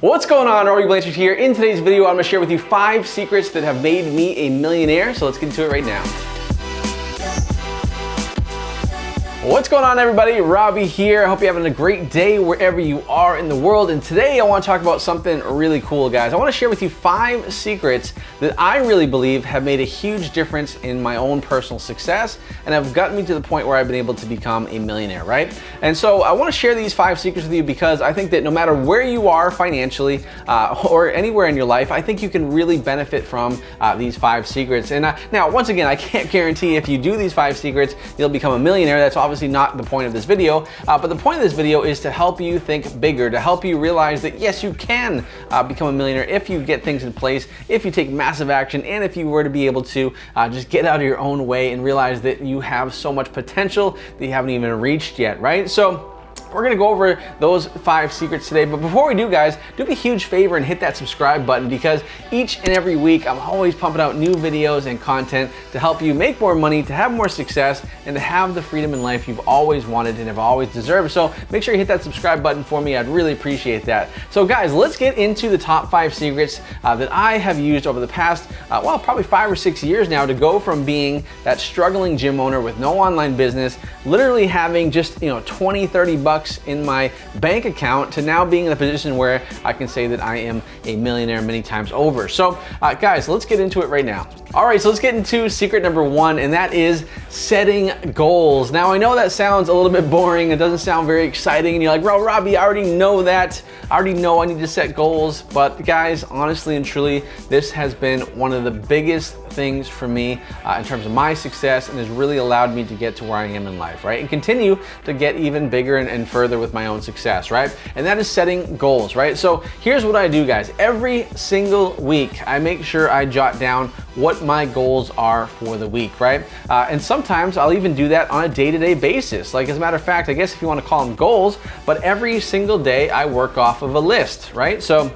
What's going on? Robby Blanchard here. In today's video, I'm going to share with you 5 secrets that have made me a millionaire. So let's get into it right now. What's going on, everybody? Robby here. I hope you're having a great day wherever you are in the world. And today I want to talk about something really cool, guys. I want to share with you 5 secrets that I really believe have made a huge difference in my own personal success and have gotten me to the point where I've been able to become a millionaire, right? And so I want to share these 5 secrets with you because I think that no matter where you are financially or anywhere in your life, I think you can really benefit from these 5 secrets. And now, once again, I can't guarantee if you do these 5 secrets, you'll become a millionaire. That's obviously not the point of this video, but the point of this video is to help you think bigger, to help you realize that yes, you can become a millionaire if you get things in place, if you take massive action, and if you were to be able to just get out of your own way and realize that you have so much potential that you haven't even reached yet, right? So we're gonna go over those 5 secrets today, but before we do, guys, do me a huge favor and hit that subscribe button because each and every week I'm always pumping out new videos and content to help you make more money, to have more success, and to have the freedom in life you've always wanted and have always deserved. So make sure you hit that subscribe button for me. I'd really appreciate that. So guys, let's get into the top 5 secrets that I have used over the past, well, probably 5 or 6 years now to go from being that struggling gym owner with no online business, literally having just, 20, 30 bucks in my bank account to now being in a position where I can say that I am a millionaire many times over. So guys, let's get into it right now. All right, so let's get into secret number 1, and that is setting goals. Now, I know that sounds a little bit boring. It doesn't sound very exciting, and you're like, well, Robby, I already know that. I already know I need to set goals. But guys, honestly and truly, this has been one of the biggest things for me in terms of my success and has really allowed me to get to where I am in life, right? And continue to get even bigger and further with my own success, right? And that is setting goals, right? So here's what I do, guys. Every single week, I make sure I jot down what my goals are for the week, right? And sometimes I'll even do that on a day-to-day basis. Like, as a matter of fact, I guess if you want to call them goals, but every single day I work off of a list, right? So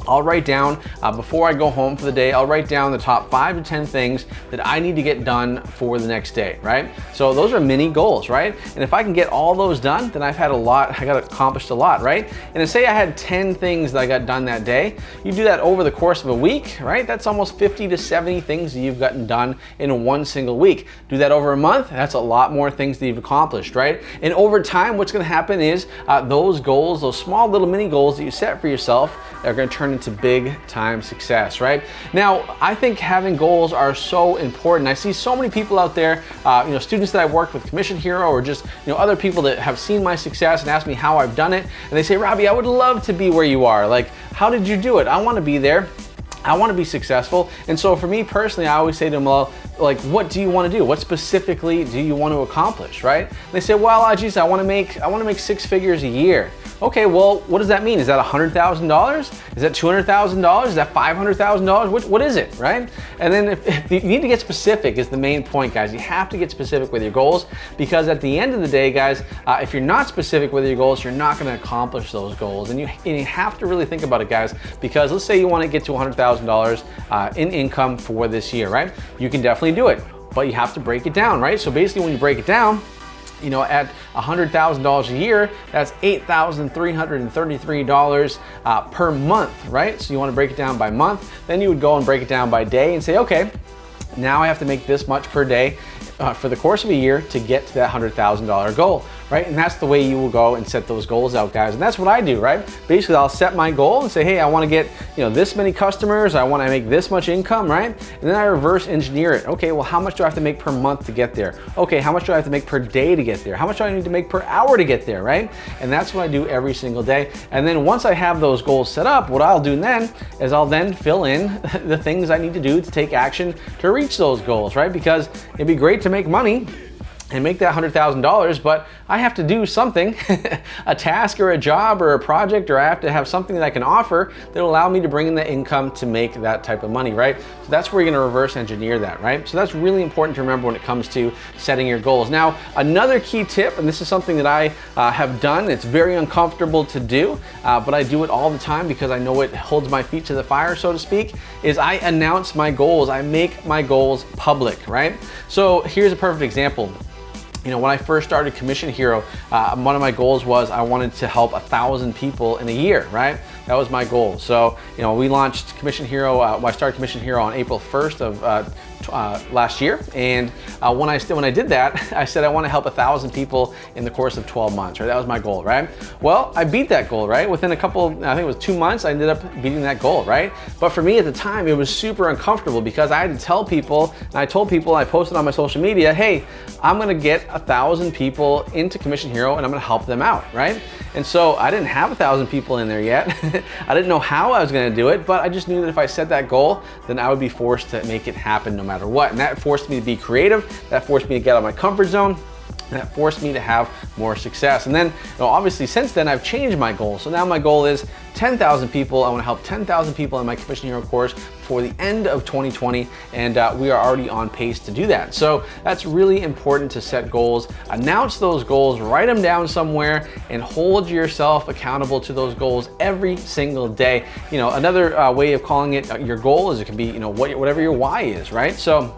I'll write down, before I go home for the day, I'll write down the top 5 to 10 things that I need to get done for the next day, right? So those are mini goals, right? And if I can get all those done, then I got accomplished a lot, right? And to say I had 10 things that I got done that day, you do that over the course of a week, right? That's almost 50 to 70 things that you've gotten done in one single week. Do that over a month, that's a lot more things that you've accomplished, right? And over time, what's gonna happen is those goals, those small little mini goals that you set for yourself, are gonna turn into big time success, right? Now, I think having goals are so important. I see so many people out there, students that I've worked with Commission Hero or just, other people that have seen my success and asked me how I've done it. And they say, Robby, I would love to be where you are. Like, how did you do it? I want to be there. I want to be successful. And so for me personally, I always say to them, well, like, what do you want to do? What specifically do you want to accomplish, right? And they say, well, geez, I want to make 6 figures a year. Okay, well, what does that mean? Is that $100,000? Is that $200,000? Is that $500,000? What is it, right? And then if you need to get specific is the main point, guys. You have to get specific with your goals because at the end of the day, guys, if you're not specific with your goals, you're not going to accomplish those goals. And you have to really think about it, guys, because let's say you want to get to $100,000 in income for this year, right? You can definitely do it, but you have to break it down, right? So basically when you break it down, at $100,000 a year, that's $8,333 per month, right? So you want to break it down by month. Then you would go and break it down by day and say, okay, now I have to make this much per day for the course of a year to get to that $100,000 goal, right? And that's the way you will go and set those goals out, guys. And that's what I do, right? Basically, I'll set my goal and say, hey, I want to get, this many customers. I want to make this much income, right? And then I reverse engineer it. Okay, well, how much do I have to make per month to get there? Okay, how much do I have to make per day to get there? How much do I need to make per hour to get there, right? And that's what I do every single day. And then once I have those goals set up, what I'll do then is I'll then fill in the things I need to do to take action to reach those goals, right? Because it'd be great to make money and make that $100,000, but I have to do something, a task or a job or a project, or I have to have something that I can offer that will allow me to bring in the income to make that type of money, right? So that's where you're gonna reverse engineer that, right? So that's really important to remember when it comes to setting your goals. Now, another key tip, and this is something that I have done, it's very uncomfortable to do, but I do it all the time because I know it holds my feet to the fire, so to speak, is I announce my goals. I make my goals public, right? So here's a perfect example. When I first started Commission Hero, one of my goals was I wanted to help 1,000 people in a year, right? That was my goal. So, we launched Commission Hero, I started Commission Hero on April 1st of last year, and when I did that, I said I want to help 1,000 people in the course of 12 months, right? That was my goal, right? Well, I beat that goal, right? Within I think it was 2 months, I ended up beating that goal, right? But for me at the time, it was super uncomfortable because I had to tell people, and I told people, I posted on my social media, hey, I'm gonna get 1,000 people into Commission Hero and I'm gonna help them out, right? And so I didn't have 1,000 people in there yet. I didn't know how I was gonna do it, but I just knew that if I set that goal, then I would be forced to make it happen no matter what. And that forced me to be creative, that forced me to get out of my comfort zone, and that forced me to have more success. And then, obviously since then, I've changed my goal. So now my goal is 10,000 people. I want to help 10,000 people in my Commission Hero course for the end of 2020, and we are already on pace to do that. So that's really important to set goals, announce those goals, write them down somewhere, and hold yourself accountable to those goals every single day. Another way of calling it your goal is it can be, whatever your why is, right? So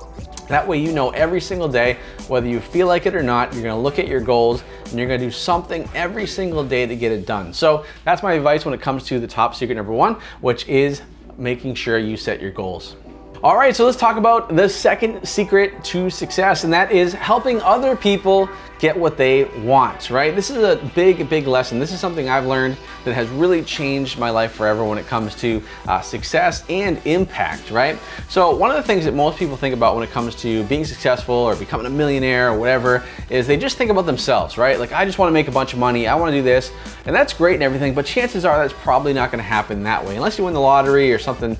that way every single day, whether you feel like it or not, you're gonna look at your goals and you're gonna do something every single day to get it done. So that's my advice when it comes to the top secret number 1, which is making sure you set your goals. All right, so let's talk about the second secret to success, and that is helping other people get what they want, right? This is a big, big lesson. This is something I've learned that has really changed my life forever when it comes to success and impact, right? So one of the things that most people think about when it comes to being successful or becoming a millionaire or whatever is they just think about themselves, right? Like, I just want to make a bunch of money, I want to do this, and that's great and everything, but chances are that's probably not going to happen that way unless you win the lottery or something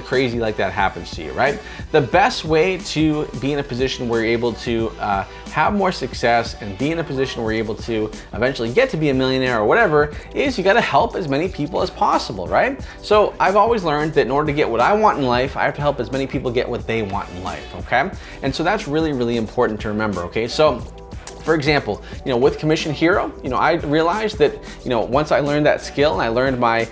crazy like that happens to you, right? The best way to be in a position where you're able to have more success and be in a position where you're able to eventually get to be a millionaire or whatever is you got to help as many people as possible, right? So I've always learned that in order to get what I want in life, I have to help as many people get what they want in life, okay? And so that's really, really important to remember, okay? So for example, with Commission Hero, I realized that, once I learned that skill and I learned my,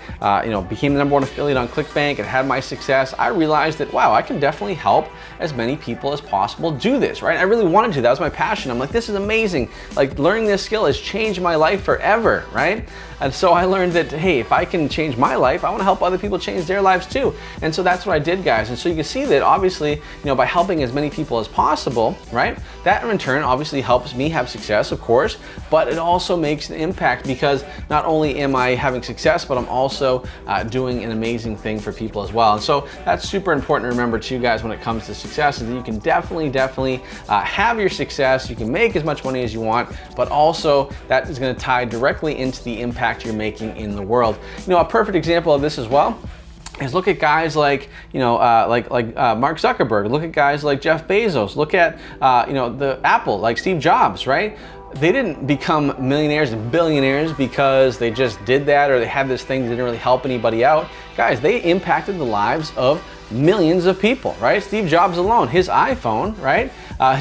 became the #1 affiliate on ClickBank and had my success, I realized that, wow, I can definitely help as many people as possible do this, right? I really wanted to, that was my passion. I'm like, this is amazing. Like, learning this skill has changed my life forever, right? And so I learned that, hey, if I can change my life, I want to help other people change their lives too. And so that's what I did, guys. And so you can see that obviously, by helping as many people as possible, right? That in turn obviously helps me have success, of course, but it also makes an impact because not only am I having success, but I'm also doing an amazing thing for people as well. And so that's super important to remember too, guys, when it comes to success, is that you can definitely have your success, you can make as much money as you want, but also that is going to tie directly into the impact you're making in the world. A perfect example of this as well is look at guys like, Mark Zuckerberg, look at guys like Jeff Bezos, look at, the Apple, like Steve Jobs, right? They didn't become millionaires and billionaires because they just did that or they had this thing that didn't really help anybody out. Guys, they impacted the lives of millions of people, right? Steve Jobs alone, his iPhone, right,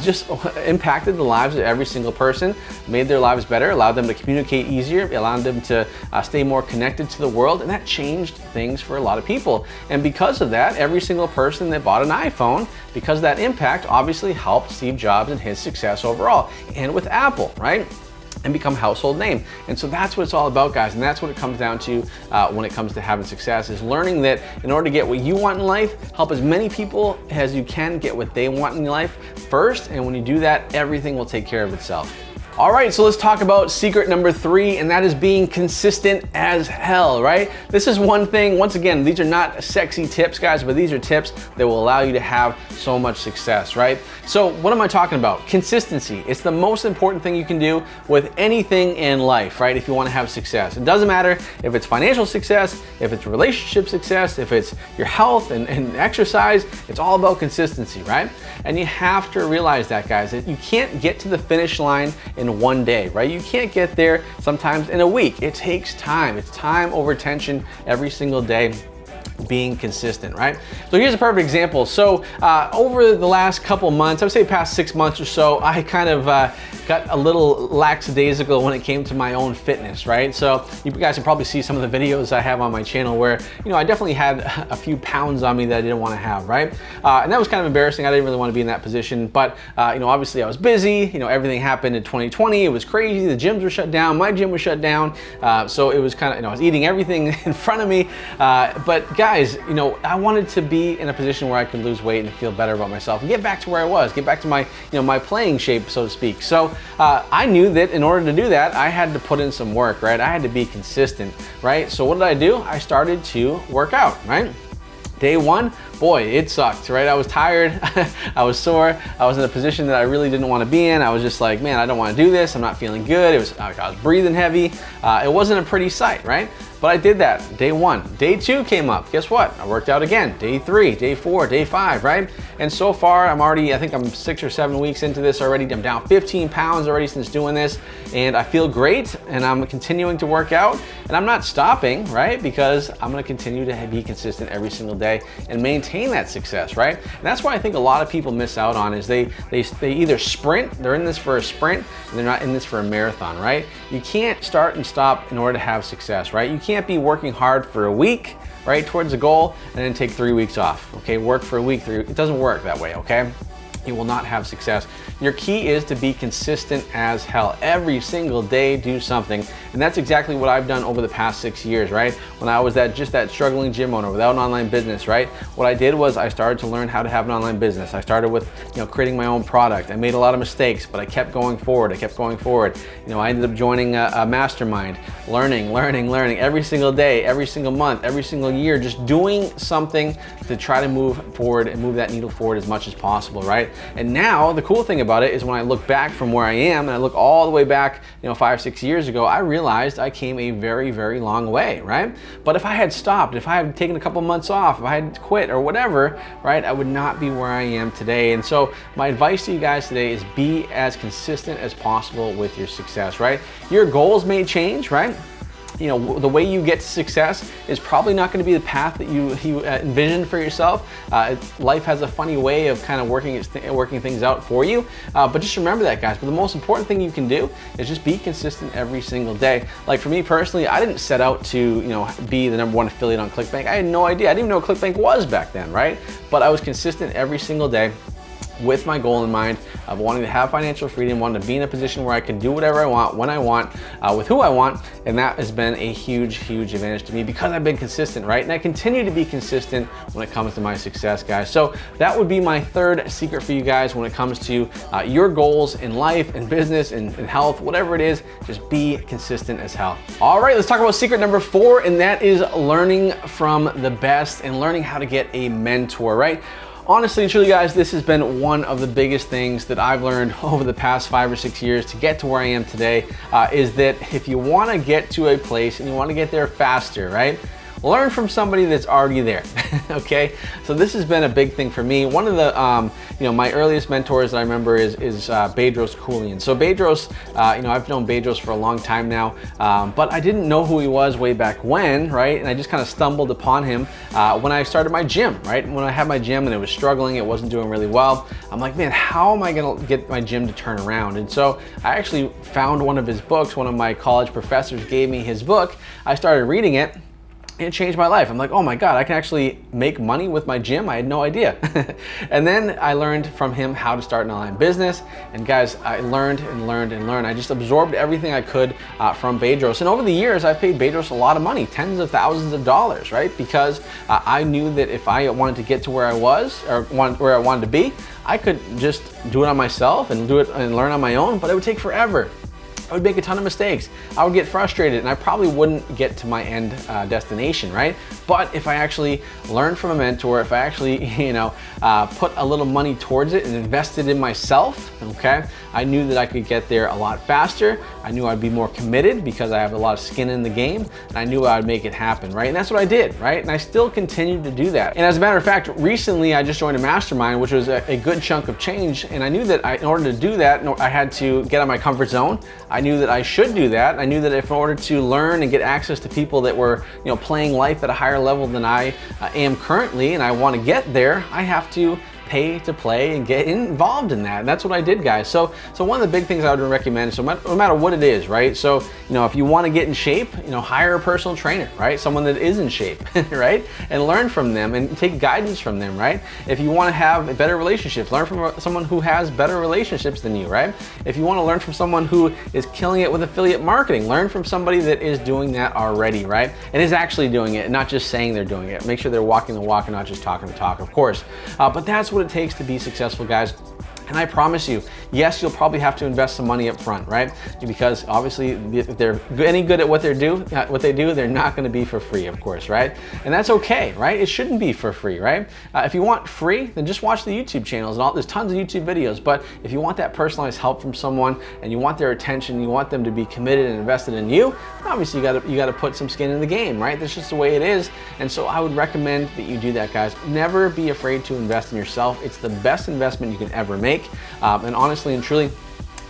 just impacted the lives of every single person, made their lives better, allowed them to communicate easier, allowed them to stay more connected to the world, and that changed things for a lot of people. And because of that, every single person that bought an iPhone, because of that impact, obviously helped Steve Jobs and his success overall. And with Apple, right? And become a household name. And so that's what it's all about, guys. And that's what it comes down to when it comes to having success, is learning that in order to get what you want in life, help as many people as you can get what they want in life first. And when you do that, everything will take care of itself. All right, so let's talk about secret number 3, and that is being consistent as hell, right? This is one thing, once again, these are not sexy tips, guys, but these are tips that will allow you to have so much success, right? So what am I talking about? Consistency. It's the most important thing you can do with anything in life, right? If you want to have success. It doesn't matter if it's financial success, if it's relationship success, if it's your health and exercise, it's all about consistency, right? And you have to realize that, guys, that you can't get to the finish line in one day, right? You can't get there sometimes in a week. It takes time. It's time over attention every single day. being consistent, right? So here's a perfect example. So over the last couple months, I would say past 6 months or so, I kind of got a little lackadaisical when it came to my own fitness, right? So you guys can probably see some of the videos I have on my channel where, you know, I definitely had a few pounds on me that I didn't want to have, right? And that was kind of embarrassing. I didn't really want to be in that position, but you know, obviously I was busy. You know, everything happened in 2020. It was crazy. The gyms were shut down. My gym was shut down. So it was kind of, you know, I was eating everything in front of me. But guys, you know, I wanted to be in a position where I could lose weight and feel better about myself and get back to where I was, get back to my, you know, my playing shape, so to speak. So I knew that in order to do that, I had to put in some work, right? I had to be consistent, right? So what did I do? I started to work out, right? Day one, boy, it sucked, right? I was tired, I was sore, I was in a position that I really didn't want to be in. I was just like, man, I don't want to do this. I'm not feeling good. I was breathing heavy. It wasn't a pretty sight, right? But I did that, day one. Day two came up, guess what? I worked out again, day three, day four, day five, right? And so far, I'm already, I think I'm 6 or 7 weeks into this already. I'm down 15 pounds already since doing this, and I feel great, and I'm continuing to work out, and I'm not stopping, right? Because I'm gonna continue to be consistent every single day and maintain that success, right? And that's why I think a lot of people miss out on is they either sprint, they're in this for a sprint, and they're not in this for a marathon, right? You can't start and stop in order to have success, right? You can't be working hard for a week, right, towards a goal and then take 3 weeks off, okay? Work for a week, it doesn't work that way, okay? You will not have success. Your key is to be consistent as hell. Every single day, do something. And that's exactly what I've done over the past 6 years, right? When I was just that struggling gym owner without an online business, right? What I did was I started to learn how to have an online business. I started with, you know, creating my own product. I made a lot of mistakes, but I kept going forward. You know, I ended up joining a mastermind, learning every single day, every single month, every single year, just doing something to try to move forward and move that needle forward as much as possible, right? And now the cool thing about it is when I look back from where I am and I look all the way back, you know, 5, 6 years ago, I realized I came a very, very long way, right? But if I had stopped, if I had taken a couple months off, if I had quit or whatever, right, I would not be where I am today. And so my advice to you guys today is be as consistent as possible with your success, right? Your goals may change, right? You know, the way you get to success is probably not going to be the path that you envisioned for yourself. Life has a funny way of kind of working things out for you. But just remember that, guys. But the most important thing you can do is just be consistent every single day. Like for me personally, I didn't set out to, you know, be the #1 affiliate on ClickBank. I had no idea. I didn't even know what ClickBank was back then, right? But I was consistent every single day with my goal in mind of wanting to have financial freedom, wanting to be in a position where I can do whatever I want, when I want, with who I want, and that has been a huge, huge advantage to me because I've been consistent, right? And I continue to be consistent when it comes to my success, guys. So that would be my third secret for you guys when it comes to your goals in life, in business, in health, whatever it is, just be consistent as hell. All right, let's talk about secret number 4, and that is learning from the best and learning how to get a mentor, right? Honestly and truly, guys, this has been one of the biggest things that I've learned over the past 5 or 6 years to get to where I am today, is that if you want to get to a place and you want to get there faster, right? Learn from somebody that's already there, okay? So this has been a big thing for me. One of the, you know, my earliest mentors that I remember is Bedros Keuilian. So Bedros, you know, I've known Bedros for a long time now, but I didn't know who he was way back when, right? And I just kind of stumbled upon him when I started my gym, right? When I had my gym and it was struggling, it wasn't doing really well. I'm like, man, how am I gonna get my gym to turn around? And so I actually found one of his books. One of my college professors gave me his book. I started reading it. It changed my life. I'm like, oh my God, I can actually make money with my gym. I had no idea. And then I learned from him how to start an online business. And guys, I learned and learned and learned. I just absorbed everything I could from Bedros. And over the years, I've paid Bedros a lot of money, tens of thousands of dollars, right? Because I knew that if I wanted to get to where I was, or where I wanted to be, I could just do it on myself and do it and learn on my own, but it would take forever. I would make a ton of mistakes. I would get frustrated and I probably wouldn't get to my end destination, right? But if I actually learned from a mentor, if I actually, you know, put a little money towards it and invested in myself, okay, I knew that I could get there a lot faster. I knew I'd be more committed because I have a lot of skin in the game, and I knew I would make it happen, right? And that's what I did, right? And I still continue to do that. And as a matter of fact, recently I just joined a mastermind, which was a good chunk of change, and I knew that in order to do that, I had to get out of my comfort zone. I knew that I should do that. I knew that if in order to learn and get access to people that were, playing life at a higher level than I am currently, and I want to get there, I have to pay to play and get involved in that. And that's what I did, guys. So one of the big things I would recommend, so no matter what it is, right? So, if you want to get in shape, hire a personal trainer, right? Someone that is in shape, right? And learn from them and take guidance from them, right? If you want to have better relationships, learn from someone who has better relationships than you, right? If you want to learn from someone who is killing it with affiliate marketing, learn from somebody that is doing that already, right? And is actually doing it, not just saying they're doing it. Make sure they're walking the walk and not just talking the talk, of course. But that's what it takes to be successful, guys. And I promise you, yes, you'll probably have to invest some money up front, right? Because obviously, if they're any good at what they do, they're not going to be for free, of course, right? And that's okay, right? It shouldn't be for free, right? If you want free, then just watch the YouTube channels and all. There's tons of YouTube videos. But if you want that personalized help from someone and you want their attention, you want them to be committed and invested in you, obviously you got to put some skin in the game, right? That's just the way it is. And so I would recommend that you do that, guys. Never be afraid to invest in yourself. It's the best investment you can ever make. And honestly and truly,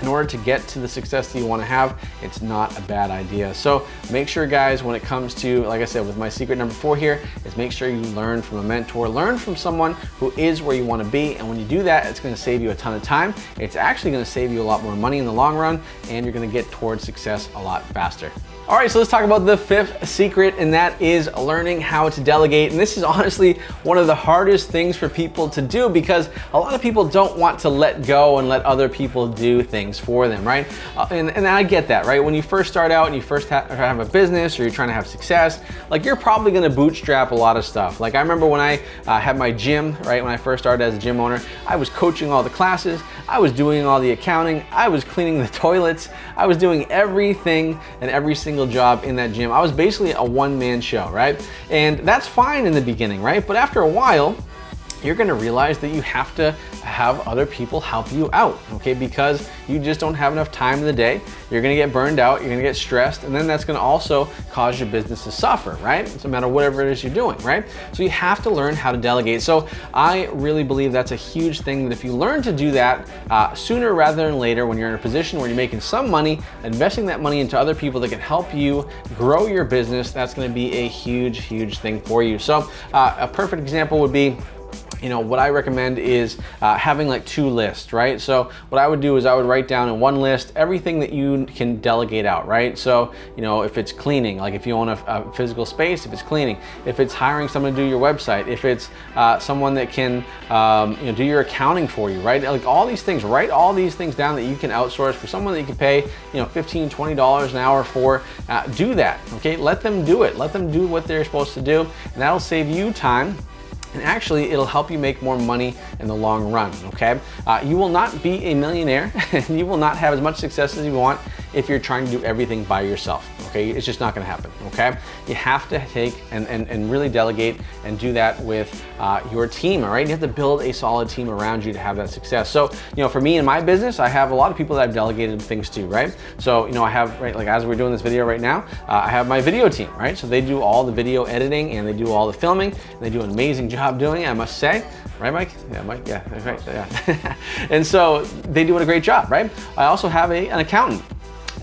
in order to get to the success that you want to have, it's not a bad idea. So make sure, guys, when it comes to, like I said, with my secret number 4 here, is make sure you learn from a mentor, learn from someone who is where you want to be. And when you do that, it's going to save you a ton of time. It's actually going to save you a lot more money in the long run, and you're going to get towards success a lot faster. All right, so let's talk about the 5th secret, and that is learning how to delegate. And this is honestly one of the hardest things for people to do, because a lot of people don't want to let go and let other people do things for them, right? And I get that, right? When you first start out and you first have a business, or you're trying to have success, like, you're probably gonna bootstrap a lot of stuff. Like, I remember when I had my gym, right? When I first started as a gym owner, I was coaching all the classes, I was doing all the accounting, I was cleaning the toilets, I was doing everything and every single job in that gym. I was basically a one-man show, right? And that's fine in the beginning, right? But after a while, you're gonna realize that you have to have other people help you out, okay? Because you just don't have enough time in the day. You're gonna get burned out, you're gonna get stressed, and then that's gonna also cause your business to suffer, right? It's no matter whatever it is you're doing, right? So you have to learn how to delegate. So I really believe that's a huge thing, that if you learn to do that sooner rather than later, when you're in a position where you're making some money, investing that money into other people that can help you grow your business, that's gonna be a huge, huge thing for you. So a perfect example would be, what I recommend is having like 2 lists, right? So what I would do is I would write down in one list everything that you can delegate out, right? So, if it's cleaning, like if you own a physical space, if it's cleaning, if it's hiring someone to do your website, if it's someone that can, do your accounting for you, right? Like all these things, write all these things down that you can outsource for someone that you can pay, $15, $20 an hour for. Do that, okay? Let them do it. Let them do what they're supposed to do, and that'll save you time. And actually, it'll help you make more money in the long run, okay? You will not be a millionaire, and you will not have as much success as you want if you're trying to do everything by yourself, okay? It's just not gonna happen, okay? You have to take and really delegate and do that with your team, all right? You have to build a solid team around you to have that success. So, for me in my business, I have a lot of people that I've delegated things to, right? So, I have, right, like as we're doing this video right now, I have my video team, right? So they do all the video editing and they do all the filming, and they do an amazing job doing it, I must say. Right, Mike? Yeah, Mike, yeah, that's right, yeah. And so they do a great job, right? I also have an accountant.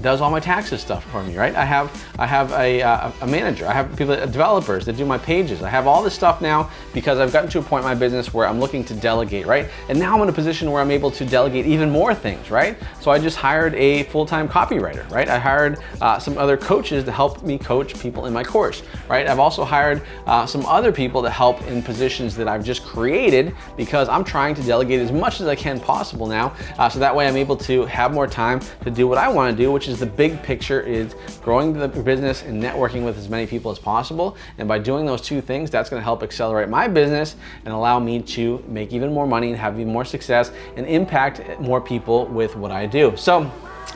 Does all my taxes stuff for me, right? I have a manager. I have developers that do my pages. I have all this stuff now because I've gotten to a point in my business where I'm looking to delegate, right? And now I'm in a position where I'm able to delegate even more things, right? So I just hired a full-time copywriter, right? I hired some other coaches to help me coach people in my course, right? I've also hired some other people to help in positions that I've just created because I'm trying to delegate as much as I can possible now. So that way I'm able to have more time to do what I want to do, which is the big picture, is growing the business and networking with as many people as possible. And by doing those 2 things, that's going to help accelerate my business and allow me to make even more money and have even more success and impact more people with what I do. So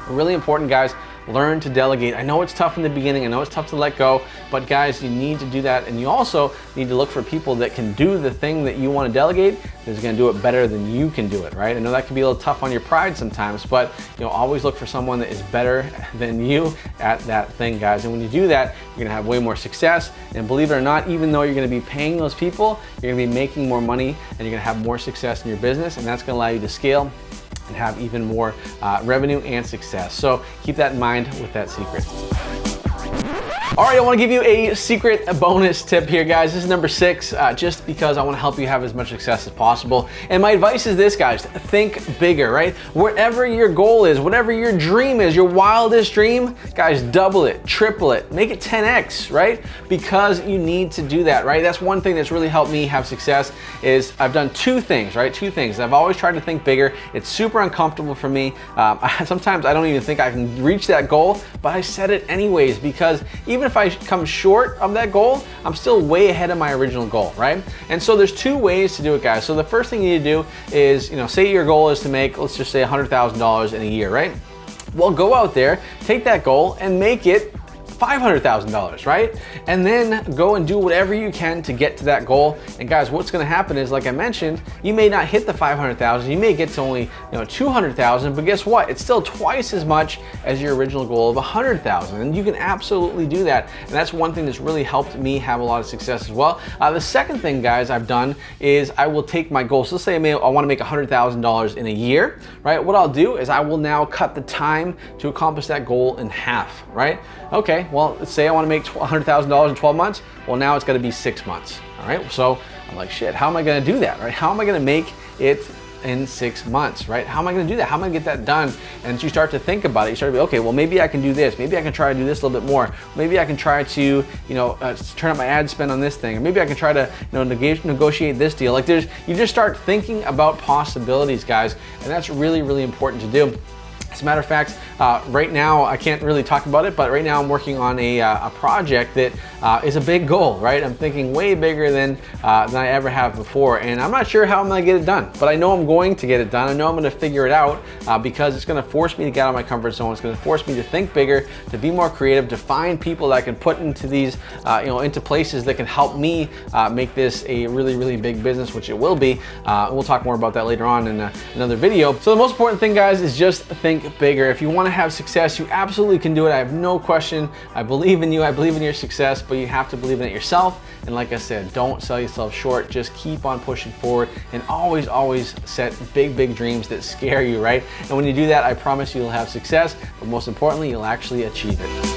really important, guys. learn to delegate. I know it's tough in the beginning, I know it's tough to let go, but guys, you need to do that, and you also need to look for people that can do the thing that you want to delegate, that's going to do it better than you can do it, right? I know that can be a little tough on your pride sometimes, but always look for someone that is better than you at that thing, guys. And when you do that, you're going to have way more success, and believe it or not, even though you're going to be paying those people, you're going to be making more money, and you're going to have more success in your business, and that's going to allow you to scale and have even more revenue and success. So keep that in mind with that secret. All right, I want to give you a secret bonus tip here, guys. This is number 6, just because I want to help you have as much success as possible. And my advice is this, guys: think bigger, right? Whatever your goal is, whatever your dream is, your wildest dream, guys, double it, triple it, make it 10x, right? Because you need to do that, right? That's one thing that's really helped me have success is I've done 2 things, right? 2 things. I've always tried to think bigger. It's super uncomfortable for me. Sometimes I don't even think I can reach that goal, but I set it anyways, because even if I come short of that goal, I'm still way ahead of my original goal, right? And so there's 2 ways to do it, guys. So the first thing you need to do is, say your goal is to make, let's just say $100,000 in a year, right? Well, go out there, take that goal and make it $500,000, right? And then go and do whatever you can to get to that goal. And guys, what's gonna happen is, like I mentioned, you may not hit the 500,000, you may get to only 200,000, but guess what? It's still twice as much as your original goal of 100,000, and you can absolutely do that. And that's one thing that's really helped me have a lot of success as well. The second thing, guys, I've done is I will take my goal. So let's say I wanna make $100,000 in a year, right? What I'll do is I will now cut the time to accomplish that goal in half, right? Okay, well, let's say I want to make $100,000 in 12 months. Well, now it's got to be 6 months. All right, so I'm like, shit, how am I going to do that, right? How am I going to make it in 6 months, right? How am I going to do that? How am I going to get that done? And you start to think about it. You start to be, okay, well, maybe I can do this. Maybe I can try to do this a little bit more. Maybe I can try to, turn up my ad spend on this thing. Or maybe I can try to, negotiate this deal. Like you just start thinking about possibilities, guys, and that's really, really important to do. As a matter of fact, right now, I can't really talk about it, but right now I'm working on a project that is a big goal, right? I'm thinking way bigger than I ever have before, and I'm not sure how I'm gonna get it done, but I know I'm going to get it done. I know I'm gonna figure it out because it's gonna force me to get out of my comfort zone. It's gonna force me to think bigger, to be more creative, to find people that I can put into these, into places that can help me make this a really, really big business, which it will be. We'll talk more about that later on in another video. So the most important thing, guys, is just think bigger. If you want to have success, you absolutely can do it. I have no question. I believe in you. I believe in your success, but you have to believe in it yourself. And like I said, don't sell yourself short. Just keep on pushing forward, and always, always set big, big dreams that scare you, right? And when you do that, I promise you'll have success, but most importantly, you'll actually achieve it.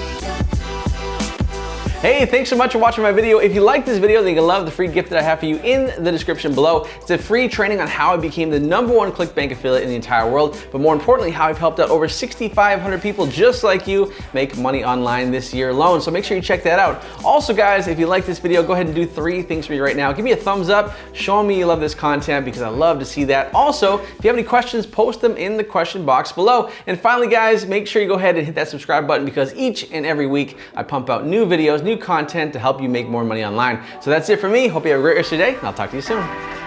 Hey, thanks so much for watching my video. If you like this video, then you'll love the free gift that I have for you in the description below. It's a free training on how I became the #1 ClickBank affiliate in the entire world, but more importantly, how I've helped out over 6,500 people just like you make money online this year alone. So make sure you check that out. Also, guys, if you like this video, go ahead and do 3 things for me right now. Give me a thumbs up, showing me you love this content, because I love to see that. Also, if you have any questions, post them in the question box below. And finally, guys, make sure you go ahead and hit that subscribe button, because each and every week I pump out new videos, new content to help you make more money online. So that's it for me. Hope you have a great rest of your day, and I'll talk to you soon.